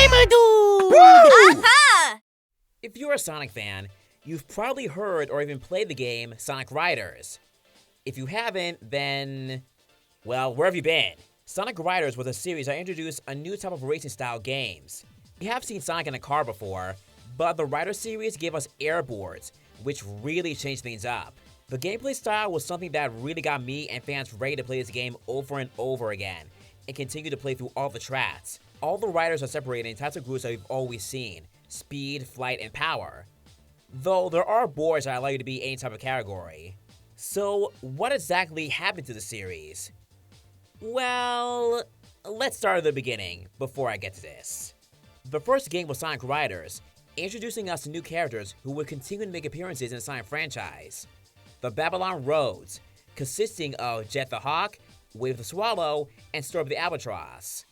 Gamer Dude! Aha! If you're a Sonic fan, you've probably heard or even played the game Sonic Riders. If you haven't, then, well, where have you been? Sonic Riders was a series that introduced a new type of racing style games. We have seen Sonic in a car before, but the Riders series gave us airboards, which really changed things up. The gameplay style was something that really got me and fans ready to play this game over and over again, and continue to play through all the tracks. All the riders are separated in types of groups that we've always seen: speed, flight, and power. Though there are boards that allow you to be any type of category. So what exactly happened to the series? Well, let's start at the beginning before I get to this. The first game was Sonic Riders, introducing us to new characters who would continue to make appearances in the Sonic franchise. The Babylon Roads, consisting of Jet the Hawk, Wave the Swallow, and Storm the Albatross.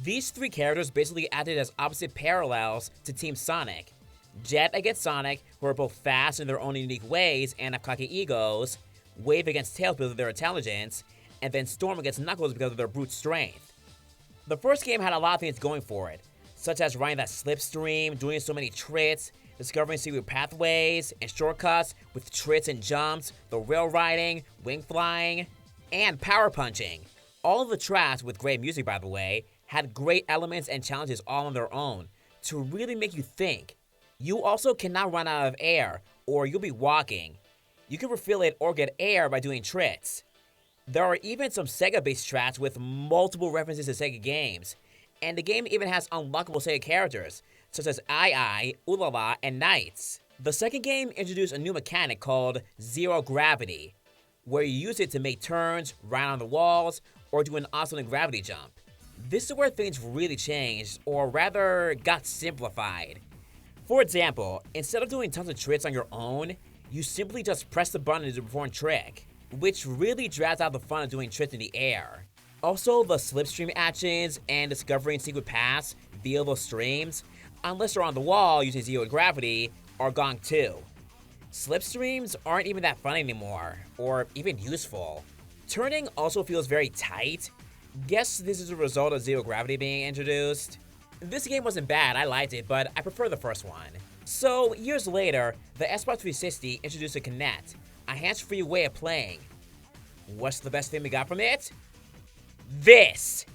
These three characters basically acted as opposite parallels to Team Sonic. Jet against Sonic, who are both fast in their own unique ways and have cocky egos, Wave against Tails because of their intelligence, and then Storm against Knuckles because of their brute strength. The first game had a lot of things going for it, such as riding that slipstream, doing so many tricks, discovering secret pathways and shortcuts with tricks and jumps, the rail riding, wing flying, and power punching. All of the tracks, with great music by the way, had great elements and challenges all on their own to really make you think. You also cannot run out of air, or you'll be walking. You can refill it or get air by doing tricks. There are even some Sega-based tracks with multiple references to Sega games, and the game even has unlockable Sega characters, such as Ai, Ulala, and Knights. The second game introduced a new mechanic called Zero Gravity, where you use it to make turns, ride on the walls, or do an awesome gravity jump. This is where things really changed, or rather got simplified. For example, instead of doing tons of tricks on your own, you simply just press the button to perform a trick, which really drags out the fun of doing tricks in the air. Also, the slipstream actions and discovering secret paths via those streams, unless you're on the wall using zero gravity, are gone too. Slipstreams aren't even that fun anymore, or even useful. Turning also feels very tight. Guess this is a result of zero gravity being introduced. This game wasn't bad, I liked it, but I prefer the first one. So, years later, the Xbox 360 introduced a Kinect, a hands-free way of playing. What's the best thing we got from it? This!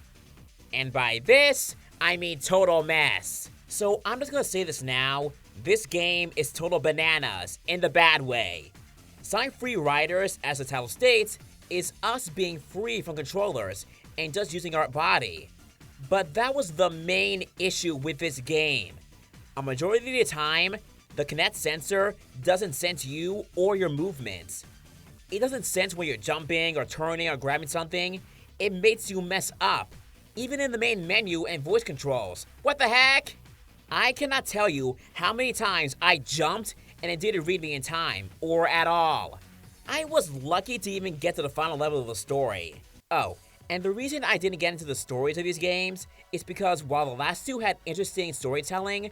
And by this, I mean total mess. So I'm just gonna say this now, this game is total bananas, in the bad way. Sonic Free Riders, as the title states, is us being free from controllers and just using our body. But that was the main issue with this game. A majority of the time, the Kinect sensor doesn't sense you or your movements. It doesn't sense when you're jumping or turning or grabbing something. It makes you mess up, even in the main menu and voice controls. What the heck? I cannot tell you how many times I jumped and it didn't read me in time, or at all. I was lucky to even get to the final level of the story. Oh, and the reason I didn't get into the stories of these games is because while the last two had interesting storytelling,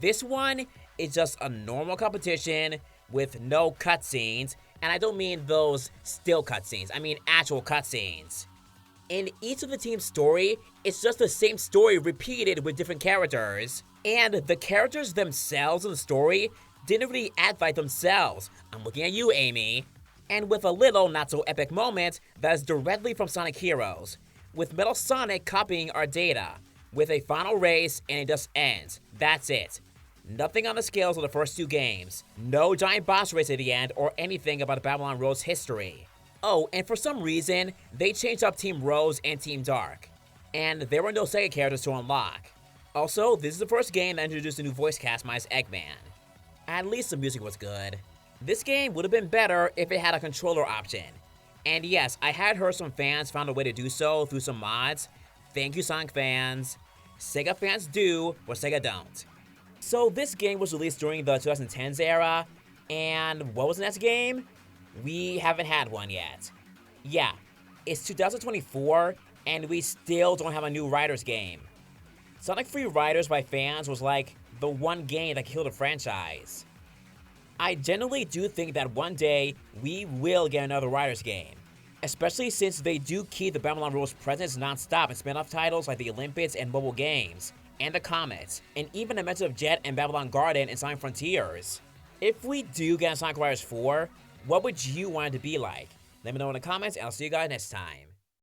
this one is just a normal competition with no cutscenes, and I don't mean those still cutscenes, I mean actual cutscenes. In each of the team's story, it's just the same story repeated with different characters. And the characters themselves in the story didn't really act like themselves. I'm looking at you, Amy. And with a little not-so-epic moment that is directly from Sonic Heroes, with Metal Sonic copying our data, with a final race and it just ends. That's it. Nothing on the scales of the first two games. No giant boss race at the end or anything about Babylon Road's history. Oh, and for some reason, they changed up Team Rose and Team Dark. And there were no Sega characters to unlock. Also, this is the first game that introduced a new voice cast minus Eggman. At least the music was good. This game would have been better if it had a controller option. And yes, I had heard some fans found a way to do so through some mods. Thank you, Sonic fans. Sega fans do, but Sega don't. So this game was released during the 2010s era, and what was the next game? We haven't had one yet. Yeah, it's 2024, and we still don't have a new Riders game. Sonic Free Riders by fans was like the one game that killed the franchise. I genuinely do think that one day we will get another Riders game, especially since they do keep the Babylon Roads presence non-stop in spin-off titles like the Olympics and mobile games. and the Comets, and even the Metals of Jet and Babylon Garden in Sonic Frontiers. If we do get Sonic Riders 4, what would you want it to be like? Let me know in the comments, and I'll see you guys next time.